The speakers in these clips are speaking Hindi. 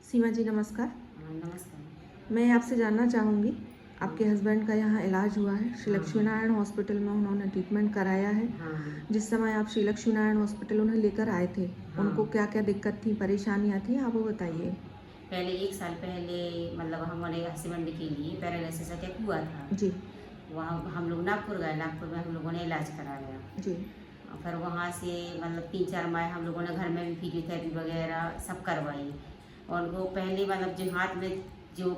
सीमा जी नमस्कार। नमस्कार। मैं आपसे जानना चाहूँगी, आपके हस्बैंड का यहाँ इलाज हुआ है, श्री लक्ष्मी नारायण हॉस्पिटल में उन्होंने ट्रीटमेंट कराया है। जिस समय आप श्री लक्ष्मी नारायण हॉस्पिटल उन्हें लेकर आए थे, उनको क्या क्या दिक्कत थी, परेशानियाँ थी, आप वो बताइए। पहले 1 साल पहले मतलब हमारे हस्बैंड के लिए पैरालिसिस अटैक हुआ था। जी वहाँ हम लोग नागपुर गए, नागपुर में हम लोगों ने इलाज कराया। जी फिर वहाँ से मतलब 3-4 माह हम लोगों ने घर में भी फिजियोथेरेपी वगैरह सब करवाई। और उनको पहले मतलब जो हाथ में जो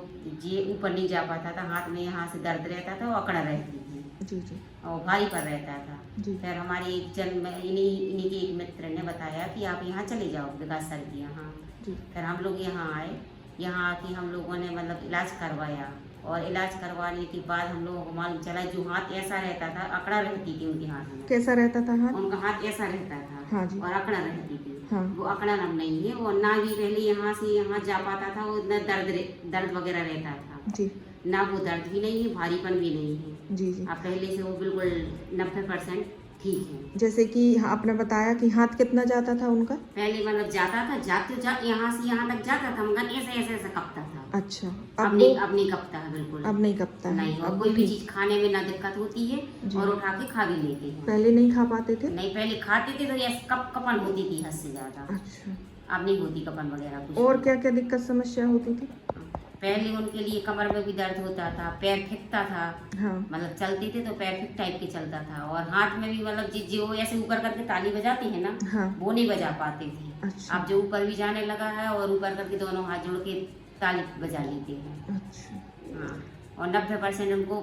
ये ऊपर नहीं जा पाता था, हाथ में यहाँ से दर्द रहता था, वो अकड़ रहती थी जी जी और भारी पर रहता था। जी फिर हमारे एक इन्हीं के एक मित्र ने बताया कि आप यहाँ चले जाओ विकास सर के यहाँ। जी फिर हम लोग यहाँ आए, यहाँ आके हम लोगों ने मतलब इलाज करवाया। और इलाज करवाने के बाद हम लोगों को मालूम चला जो हाथ ऐसा रहता था, अकड़ा रहती थी उनके हाथ में। कैसा रहता था हाथ? उनका हाथ ऐसा रहता था हाँ जी और अकड़ा रहती थी। हाँ वो अकड़ा अब नहीं है और ना ही पहले यहाँ से यहाँ जा पाता था, वो इतना दर्द वगैरह रहता था। जी ना वो दर्द भी नहीं है, भारीपन भी नहीं है। जी जी। अब पहले से वो बिल्कुल 90% ठीक है। जैसे कि आपने बताया कि हाथ कितना जाता था उनका? पहले मतलब जाता था, यहाँ से यहाँ तक जाता था मगर ऐसे ऐसे ऐसे कपता था। अच्छा, अब नहीं कपता है बिल्कुल। अब नहीं कपता है, नहीं, और अब कोई भी ठीक। चीज खाने में ना दिक्कत होती है जी। और उठा के खा भी लेते हैं। पहले नहीं खा पाते थे? नहीं, पहले खाते थे तो ऐसे कपन होती थी हद से ज्यादा। अच्छा, अब नहीं होती कपन वगैरह कुछ और भी। क्या क्या दिक्कत समस्या होती थी? पहले उनके लिए कमर में भी दर्द होता था, पैर फिकता था। हाँ मतलब चलते थे तो पैर फिक टाइप के चलता था। और हाथ में भी मतलब जो ऐसे ऊपर करके ताली बजाती है ना, हाँ। वो नहीं बजा पाते थे। अच्छा अब जो ऊपर भी जाने लगा है और ऊपर करके दोनों हाथ जोड़ के ताली बजा लेते हैं। अच्छा हाँ, और 90% उनको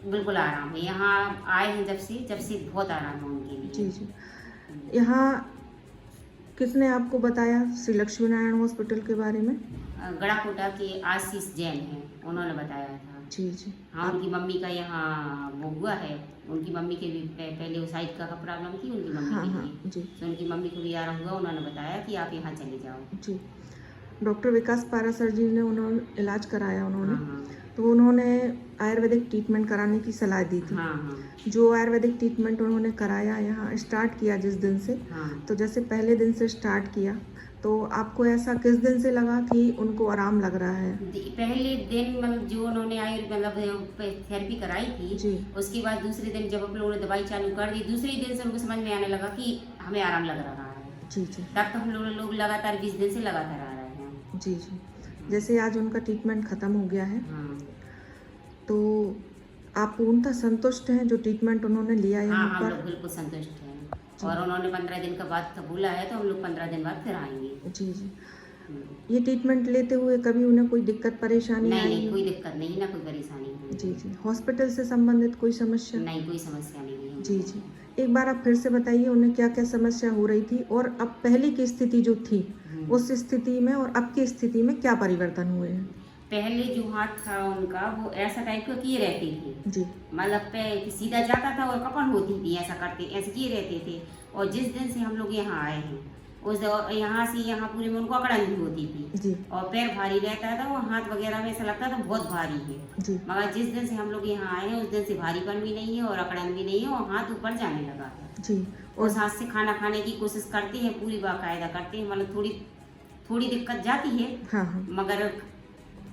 बिल्कुल आराम है। यहाँ आए हैं जब से बहुत आराम है उनके लिए। जी जी। यहाँ किसने आपको बताया श्री लक्ष्मी नारायण हॉस्पिटल के बारे में? गड़ाकोटा के आशीष जैन हैं, उन्होंने बताया था। जी जी। हाँ, उनकी मम्मी का यहाँ वो हुआ है। उनकी मम्मी के भी पहले वो साइड का प्रॉब्लम थी उनकी मम्मी हाँ के हाँ लिए। जी तो उनकी मम्मी को भी आराम हुआ, उन्होंने बताया कि आप यहाँ चले जाओ। जी। डॉक्टर विकास पारा सर जी ने उन्होंने इलाज कराया उन्होंने, हाँ हाँ तो उन्होंने आयुर्वेदिक ट्रीटमेंट कराने की सलाह दी थी। हाँ हाँ जो आयुर्वेदिक ट्रीटमेंट उन्होंने कराया यहाँ स्टार्ट किया जिस दिन से, हाँ। तो जैसे पहले दिन से स्टार्ट किया तो आपको ऐसा किस दिन से लगा कि उनको आराम लग रहा है? पहले दिन मतलब जो उन्होंने मतलब थेरेपी कराई थी जी उसके बाद दूसरे दिन जब हम लोगों ने दवाई चालू कर दी, दूसरे दिन से उनको समझ में आने लगा कि हमें आराम लग रहा है। जी जी तब तो हम लोग लगातार 20 दिन से लगातार आ रहे हैं। जी जी। जैसे आज उनका ट्रीटमेंट ख़त्म हो गया है, हाँ तो आप पूर्णतः संतुष्ट हैं जो ट्रीटमेंट उन्होंने लिया हाँ, यहाँ हम पर? लोग बिल्कुल संतुष्ट हैं। और उन्होंने 15 दिन का बाद का बोला है तो हम लोग 15 दिन बाद फिर आएंगे। जी जी। ये ट्रीटमेंट लेते हुए कभी उन्हें कोई दिक्कत परेशानी नहीं आई? नहीं, कोई दिक्कत नहीं, ना कोई परेशानी है। जी जी। हॉस्पिटल से संबंधित कोई समस्या? नहीं, कोई समस्या नहीं है। जी जी। एक बार आप फिर से बताइए उन्हें क्या क्या समस्या हो रही थी और अब पहले की स्थिति जो थी उस स्थिति में और अब की स्थिति में क्या परिवर्तन हुए हैं? पहले जो हाथ था उनका वो ऐसा टाइप का किए रहती थी। जी मतलब पे सीधा जाता था और कपन होती थी, ऐसा करते ऐसे किए रहते थे। और जिस दिन से हम लोग यहाँ आए हैं उस यहाँ से यहाँ पूरे में उनको अकड़न भी होती थी जी और पैर भारी रहता था, वो हाथ वगैरह में ऐसा लगता था बहुत भारी है। जी मगर जिस दिन से हम लोग यहाँ आए हैं उस दिन से भारीपन भी नहीं है और अकड़न भी नहीं है और हाथ ऊपर जाने लगा है। जी। उस हाथ से खाना खाने की कोशिश करते हैं, पूरी बाकायदा करते हैं। मतलब थोड़ी दिक्कत जाती है हाँ हाँ मगर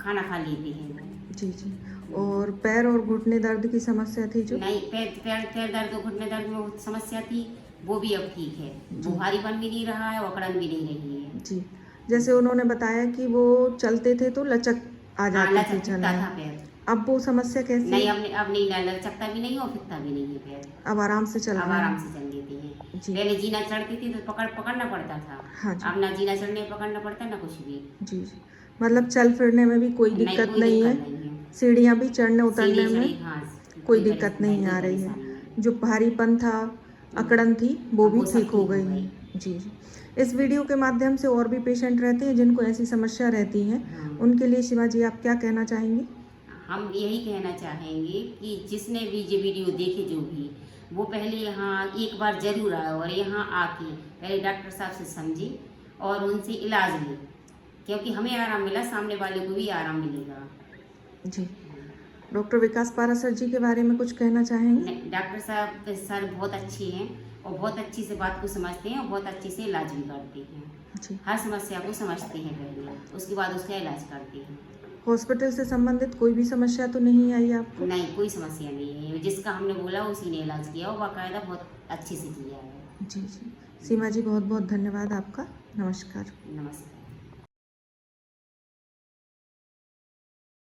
खाना खा लेते हैं। जी जी। और पैर और घुटने दर्द की समस्या थी जो? नहीं, पैर दर्द और घुटने दर्द में समस्या थी, वो भी अब ठीक है। वो भारीपन भी नहीं रहा है और अकड़न भी नहीं रही है। जी। जैसे उन्होंने बताया कि वो चलते थे तो लचक आ हाँ, जाती थी लचकता चलने था में। पैर। अब वो समस्या कैसी नहीं, है? अब नहीं लचकता भी नहीं और फिकता भी नहीं है पैर। अब आराम से चल अब रहे आराम हैं? से चल लेती है। जी पहले जीना चढ़ती थी तो पकड़ना पड़ता था। हाँ जी अब ना जीना चढ़ने पकड़ना पड़ता ना कुछ भी। जी जी। मतलब चल फिरने में भी कोई दिक्कत कोई नहीं है? दिक्कत नहीं है। सीढ़ियाँ भी चढ़ने उतरने सीढ़ी में चढ़ी, हाँ, कोई दिक्कत नहीं आ रही है? जो भारीपन था, अकड़न थी, वो भी वो सब ठीक हो गई है? जी जी। इस वीडियो के माध्यम से और भी पेशेंट रहते हैं जिनको ऐसी समस्या रहती हैं, उनके लिए शिवा जी आप क्या कहना चाहेंगे? हम यही कहना चाहेंगे कि जिसने भी ये वीडियो देखे जो भी, वो पहले यहाँ एक बार जरूर आए और यहाँ आके पहले डॉक्टर साहब से समझे और उनसे इलाज ले, क्योंकि हमें आराम मिला, सामने वाले को भी आराम मिलेगा। जी। डॉक्टर विकास पारा सर जी के बारे में कुछ कहना चाहेंगे? डॉक्टर साहब सर बहुत अच्छे हैं और बहुत अच्छी से बात को समझते हैं और बहुत अच्छे से इलाज भी करते हैं। जी। हर समस्या को समझते हैं पहले, उसके बाद उसका इलाज करते हैं। हॉस्पिटल से संबंधित कोई भी समस्या तो नहीं आई आपको? नहीं, कोई समस्या नहीं है, जिसका हमने बोला उसी ने इलाज किया और बाकायदा बहुत अच्छे से किया है। जी, जी। सीमा जी, बहुत-बहुत धन्यवाद आपका। नमस्कार। नमस्कार।